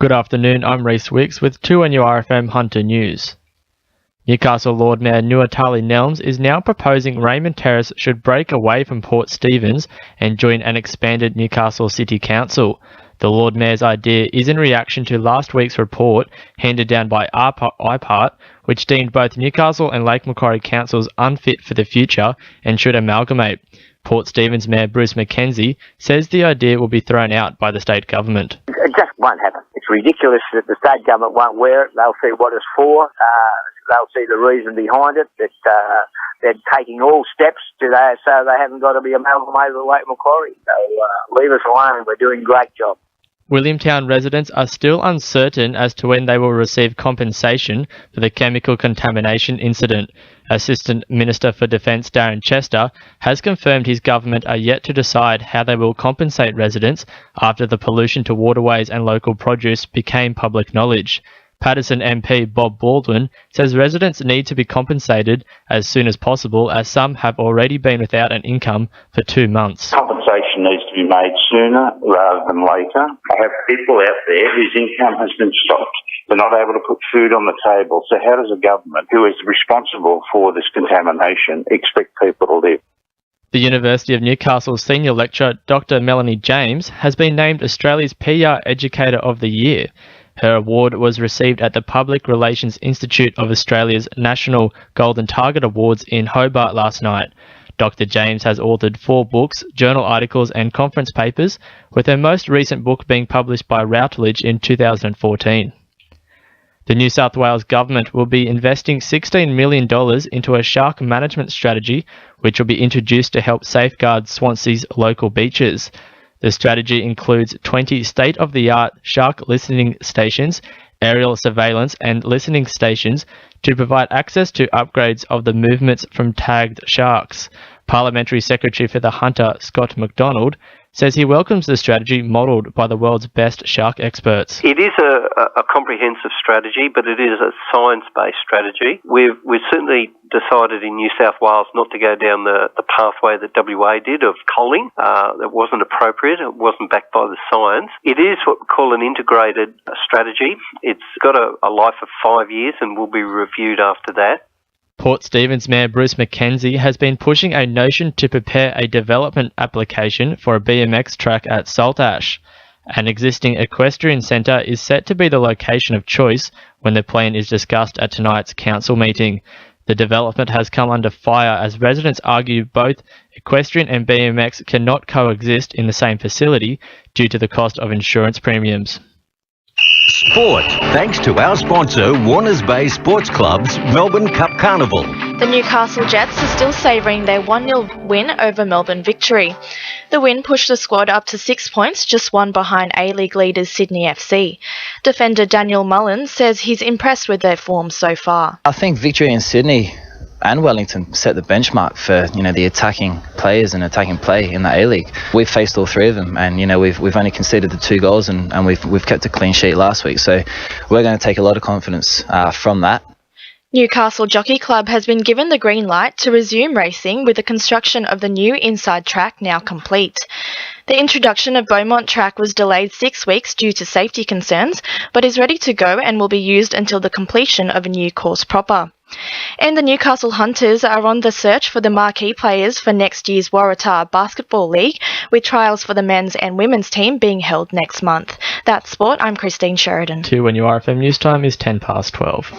Good afternoon, I'm Rhys Wicks with 2NURFM Hunter News. Newcastle Lord Mayor Nuatali Nelms is now proposing Raymond Terrace should break away from Port Stephens and join an expanded Newcastle City Council. The Lord Mayor's idea is in reaction to last week's report handed down by IPART, which deemed both Newcastle and Lake Macquarie councils unfit for the future and should amalgamate. Port Stephens Mayor McKenzie says the idea will be thrown out by the state government. It just won't happen. It's ridiculous that the state government won't wear it. They'll see what it's for. They'll see the reason behind it, that they're taking all steps so they haven't got to be amalgamated with Lake Macquarie. So leave us alone. We're doing a great job. Williamtown residents are still uncertain as to when they will receive compensation for the chemical contamination incident. Assistant Minister for Defence Darren Chester has confirmed his government are yet to decide how they will compensate residents after the pollution to waterways and local produce became public knowledge. Patterson MP Bob Baldwin says residents need to be compensated as soon as possible, as some have already been without an income for 2 months. Compensation needs to be made sooner rather than later. I have people out there whose income has been stopped. They're not able to put food on the table. So how does a government who is responsible for this contamination expect people to live? The University of Newcastle senior lecturer Dr. Melanie James has been named Australia's PR Educator of the Year. Her award was received at the Public Relations Institute of Australia's National Golden Target Awards in Hobart last night. Dr. James has authored 4 books, journal articles and conference papers, with her most recent book being published by Routledge in 2014. The New South Wales government will be investing $16 million into a shark management strategy, which will be introduced to help safeguard Swansea's local beaches. The strategy includes 20 state-of-the-art shark listening stations, aerial surveillance and listening stations to provide access to upgrades of the movements from tagged sharks. Parliamentary Secretary for the Hunter, Scott McDonald, says he welcomes the strategy modelled by the world's best shark experts. It is a comprehensive strategy, but it is a science-based strategy. We've certainly decided in New South Wales not to go down the pathway that WA did of culling. That wasn't appropriate. It wasn't backed by the science. It is what we call an integrated strategy. It's got a life of 5 years and will be reviewed after that. Port Stephens Mayor McKenzie has been pushing a notion to prepare a development application for a BMX track at Saltash. An existing equestrian centre is set to be the location of choice when the plan is discussed at tonight's council meeting. The development has come under fire as residents argue both equestrian and BMX cannot coexist in the same facility due to the cost of insurance premiums. Sport, thanks to our sponsor, Warners Bay Sports Club's Melbourne Cup Carnival. The Newcastle Jets are still savouring their 1-0 win over Melbourne Victory. The win pushed the squad up to 6 points, just one behind A-League leaders Sydney FC. Defender Daniel Mullins says he's impressed with their form so far. I think Victory and Sydney and Wellington set the benchmark for the attacking players and attacking play in the A-League. We've faced all 3 of them, and we've only conceded the 2 goals, and we've kept a clean sheet last week. So we're going to take a lot of confidence from that. Newcastle Jockey Club has been given the green light to resume racing, with the construction of the new inside track now complete. The introduction of Beaumont Track was delayed 6 weeks due to safety concerns, but is ready to go and will be used until the completion of a new course proper. And the Newcastle Hunters are on the search for the marquee players for next year's Waratah Basketball League, with trials for the men's and women's team being held next month. That's sport. I'm Christine Sheridan. 2NURFM News Time is 12:10.